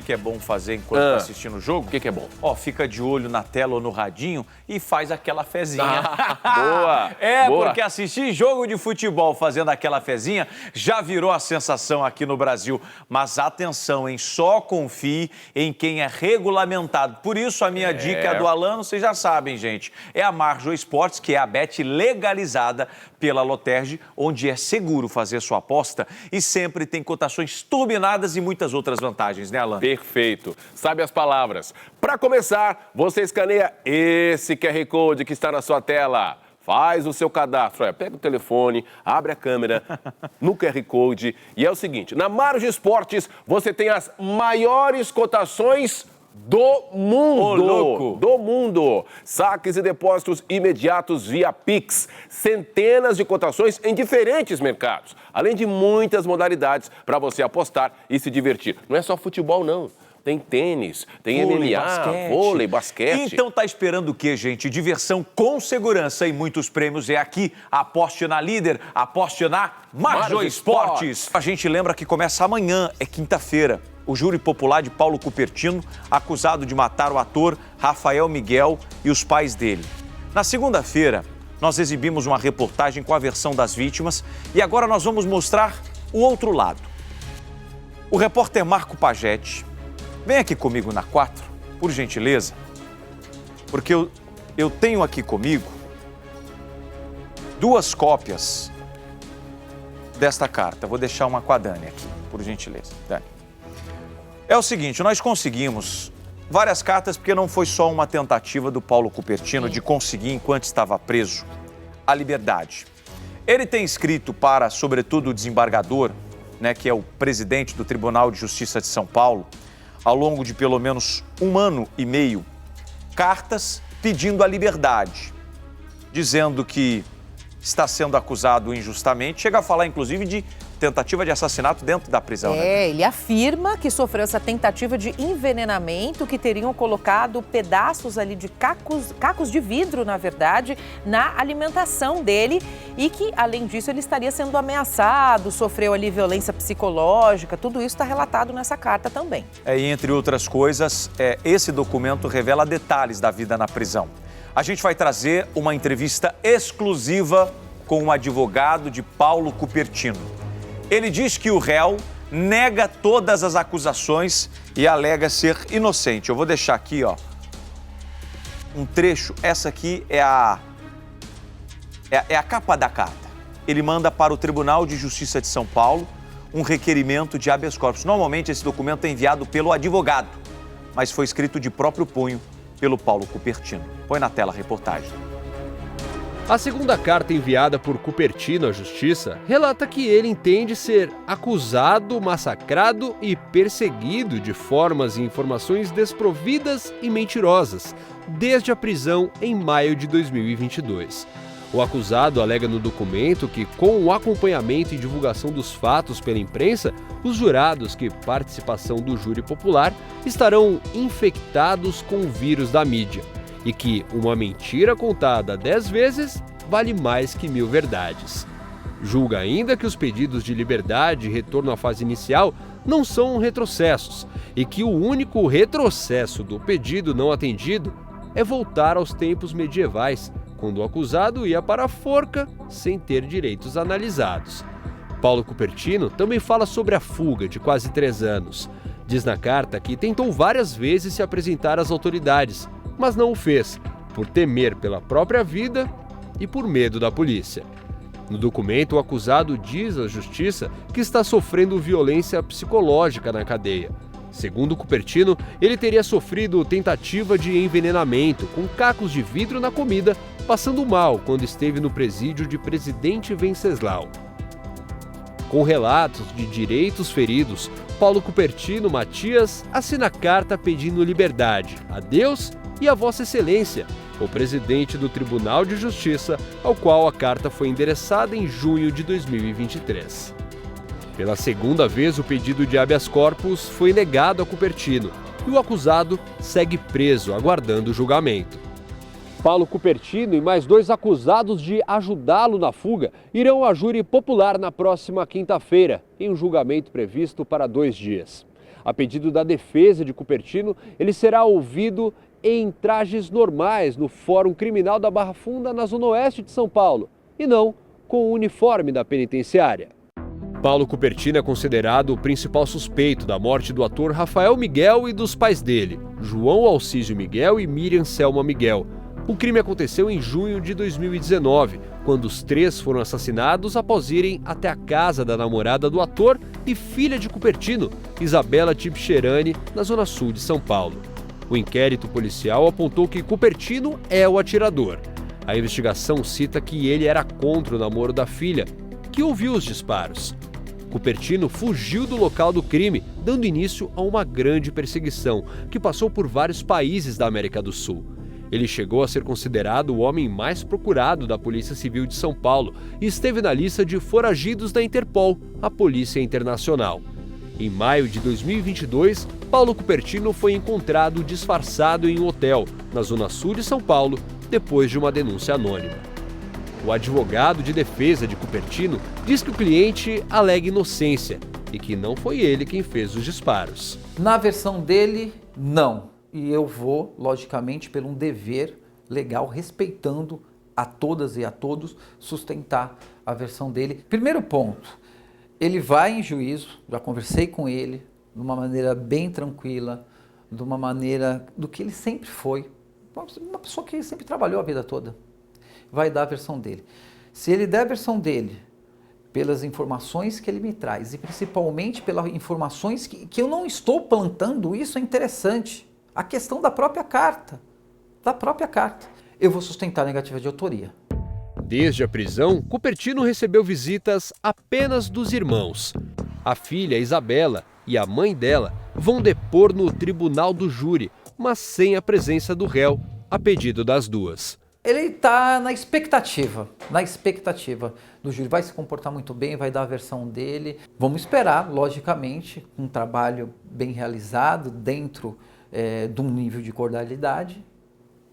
que é bom fazer enquanto tá assistindo o jogo? O que é bom? Ó, fica de olho na tela ou no radinho e faz aquela fezinha. Boa! Boa. Porque assistir jogo de futebol fazendo aquela fezinha já virou a sensação aqui no Brasil. Mas atenção, hein? Só confie em quem é regulamentado. Por isso, a minha dica do Alano, vocês já sabem, gente. É a Marjo Esportes, que é a bet legalizada pela Loterge, onde é seguro fazer sua aposta e sempre tem cotações turbinadas e muitas outras vantagens, né, Alano? Perfeito. Sabe as palavras. Para começar, você escaneia esse QR Code que está na sua tela. Faz o seu cadastro. Olha, pega o telefone, abre a câmera no QR Code. E é o seguinte, na Marjo Esportes, você tem as maiores cotações do mundo. Ô, louco. Do mundo. Saques e depósitos imediatos via Pix. Centenas de cotações em diferentes mercados. Além de muitas modalidades para você apostar e se divertir. Não é só futebol, não. Tem tênis, tem Vôlei, MMA, basquete. vôlei, basquete. Então tá esperando o quê, gente? Diversão com segurança e muitos prêmios é aqui. Aposte na líder, aposte na Marjo Esportes. A gente lembra que começa amanhã, é quinta-feira. O júri popular de Paulo Cupertino, acusado de matar o ator Rafael Miguel e os pais dele. Na segunda-feira, nós exibimos uma reportagem com a versão das vítimas e agora nós vamos mostrar o outro lado. O repórter Marco Pagetti, vem aqui comigo na 4, por gentileza, porque eu tenho aqui comigo 2 cópias desta carta. Vou deixar uma com a Dani aqui, por gentileza. Dani. É o seguinte, nós conseguimos várias cartas, porque não foi só uma tentativa do Paulo Cupertino de conseguir, enquanto estava preso, a liberdade. Ele tem escrito para, sobretudo, o desembargador, né, que é o presidente do Tribunal de Justiça de São Paulo, ao longo de pelo menos 1 ano e meio, cartas pedindo a liberdade, dizendo que está sendo acusado injustamente, chega a falar, inclusive, de tentativa de assassinato dentro da prisão. Né? Ele afirma que sofreu essa tentativa de envenenamento, que teriam colocado pedaços ali de cacos de vidro, na verdade, na alimentação dele e que, além disso, ele estaria sendo ameaçado, sofreu ali violência psicológica, tudo isso está relatado nessa carta também. E entre outras coisas, esse documento revela detalhes da vida na prisão. A gente vai trazer uma entrevista exclusiva com um advogado de Paulo Cupertino. Ele diz que o réu nega todas as acusações e alega ser inocente. Eu vou deixar aqui, ó, um trecho. Essa aqui é a capa da carta. Ele manda para o Tribunal de Justiça de São Paulo um requerimento de habeas corpus. Normalmente esse documento é enviado pelo advogado, mas foi escrito de próprio punho pelo Paulo Cupertino. Põe na tela a reportagem. A segunda carta enviada por Cupertino à Justiça relata que ele entende ser acusado, massacrado e perseguido de formas e informações desprovidas e mentirosas, desde a prisão em maio de 2022. O acusado alega no documento que, com o acompanhamento e divulgação dos fatos pela imprensa, os jurados que participação do júri popular estarão infectados com o vírus da mídia e que uma mentira contada 10 vezes vale mais que 1000 verdades. Julga ainda que os pedidos de liberdade e retorno à fase inicial não são retrocessos e que o único retrocesso do pedido não atendido é voltar aos tempos medievais, quando o acusado ia para a forca sem ter direitos analisados. Paulo Cupertino também fala sobre a fuga de quase 3 anos. Diz na carta que tentou várias vezes se apresentar às autoridades, mas não o fez, por temer pela própria vida e por medo da polícia. No documento, o acusado diz à justiça que está sofrendo violência psicológica na cadeia. Segundo Cupertino, ele teria sofrido tentativa de envenenamento com cacos de vidro na comida, passando mal quando esteve no presídio de Presidente Venceslau. Com relatos de direitos feridos, Paulo Cupertino Matias assina a carta pedindo liberdade a Deus e a Vossa Excelência, o presidente do Tribunal de Justiça, ao qual a carta foi endereçada em junho de 2023. Pela segunda vez, o pedido de habeas corpus foi negado a Cupertino e o acusado segue preso, aguardando o julgamento. Paulo Cupertino e mais 2 acusados de ajudá-lo na fuga irão a júri popular na próxima quinta-feira, em um julgamento previsto para 2 dias. A pedido da defesa de Cupertino, ele será ouvido em trajes normais no Fórum Criminal da Barra Funda, na Zona Oeste de São Paulo, e não com o uniforme da penitenciária. Paulo Cupertino é considerado o principal suspeito da morte do ator Rafael Miguel e dos pais dele, João Alcísio Miguel e Miriam Selma Miguel. O crime aconteceu em junho de 2019, quando os três foram assassinados após irem até a casa da namorada do ator e filha de Cupertino, Isabela Tibcherani, na zona sul de São Paulo. O inquérito policial apontou que Cupertino é o atirador. A investigação cita que ele era contra o namoro da filha, que ouviu os disparos. Cupertino fugiu do local do crime, dando início a uma grande perseguição, que passou por vários países da América do Sul. Ele chegou a ser considerado o homem mais procurado da Polícia Civil de São Paulo e esteve na lista de foragidos da Interpol, a Polícia Internacional. Em maio de 2022, Paulo Cupertino foi encontrado disfarçado em um hotel, na zona sul de São Paulo, depois de uma denúncia anônima. O advogado de defesa de Cupertino diz que o cliente alega inocência e que não foi ele quem fez os disparos. Na versão dele, não. E eu vou, logicamente, pelo um dever legal, respeitando a todas e a todos, sustentar a versão dele. Primeiro ponto, ele vai em juízo, já conversei com ele, de uma maneira bem tranquila, de uma maneira do que ele sempre foi, uma pessoa que sempre trabalhou a vida toda. Vai dar a versão dele. Se ele der a versão dele, pelas informações que ele me traz, e principalmente pelas informações que eu não estou plantando, isso é interessante. A questão da própria carta, eu vou sustentar a negativa de autoria. Desde a prisão, Cupertino recebeu visitas apenas dos irmãos. A filha, Isabela, e a mãe dela vão depor no tribunal do júri, mas sem a presença do réu, a pedido das duas. Ele está na expectativa do júri. Vai se comportar muito bem, vai dar a versão dele. Vamos esperar, logicamente, um trabalho bem realizado dentro de um nível de cordialidade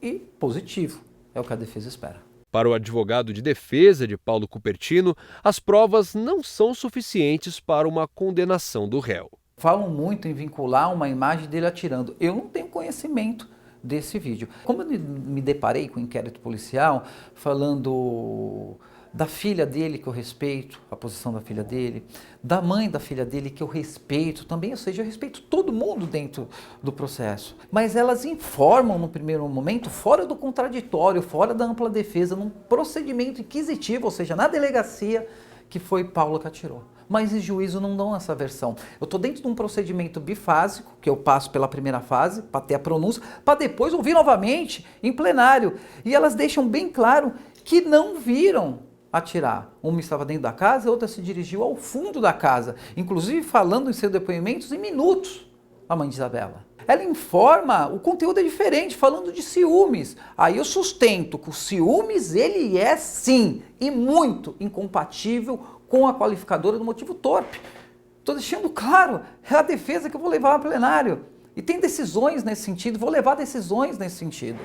e positivo. É o que a defesa espera. Para o advogado de defesa de Paulo Cupertino, as provas não são suficientes para uma condenação do réu. Falam muito em vincular uma imagem dele atirando. Eu não tenho conhecimento desse vídeo. Como eu me deparei com o inquérito policial, falando da filha dele, que eu respeito, a posição da filha dele, da mãe da filha dele, que eu respeito também, ou seja, eu respeito todo mundo dentro do processo. Mas elas informam no primeiro momento, fora do contraditório, fora da ampla defesa, num procedimento inquisitivo, ou seja, na delegacia, que foi Paulo que atirou. Mas em juízo não dão essa versão. Eu estou dentro de um procedimento bifásico, que eu passo pela primeira fase, para ter a pronúncia, para depois ouvir novamente em plenário. E elas deixam bem claro que não viram atirar. Uma estava dentro da casa, a outra se dirigiu ao fundo da casa, inclusive falando em seus depoimentos em minutos, a mãe de Isabela. Ela informa, o conteúdo é diferente, falando de ciúmes. Aí eu sustento que o ciúmes, ele é sim, e muito incompatível com a qualificadora do motivo torpe. Estou deixando claro, é a defesa que eu vou levar ao plenário. E tem decisões nesse sentido, vou levar decisões nesse sentido.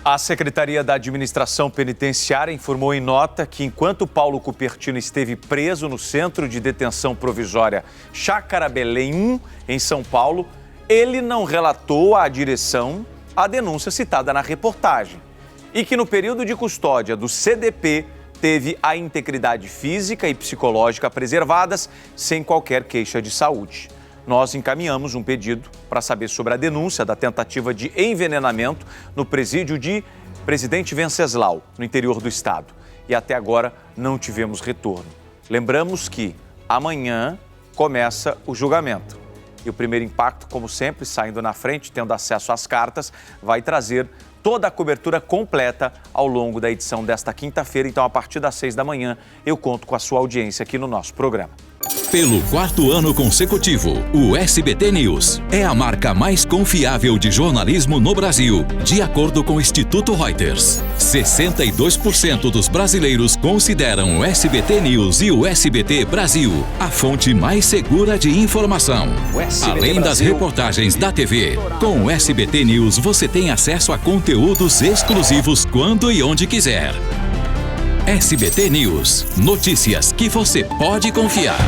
A Secretaria da Administração Penitenciária informou em nota que, enquanto Paulo Cupertino esteve preso no Centro de Detenção Provisória Chácara Belém 1, em São Paulo, ele não relatou à direção a denúncia citada na reportagem e que, no período de custódia do CDP, teve a integridade física e psicológica preservadas sem qualquer queixa de saúde. Nós encaminhamos um pedido para saber sobre a denúncia da tentativa de envenenamento no presídio de Presidente Venceslau, no interior do estado. E até agora não tivemos retorno. Lembramos que amanhã começa o julgamento. E o Primeiro Impacto, como sempre, saindo na frente, tendo acesso às cartas, vai trazer toda a cobertura completa ao longo da edição desta quinta-feira. Então, a partir das 6 da manhã, eu conto com a sua audiência aqui no nosso programa. Pelo 4º ano consecutivo, o SBT News é a marca mais confiável de jornalismo no Brasil, de acordo com o Instituto Reuters. 62% dos brasileiros consideram o SBT News e o SBT Brasil a fonte mais segura de informação. Além das reportagens da TV, com o SBT News você tem acesso a conteúdos exclusivos quando e onde quiser. SBT News. Notícias que você pode confiar.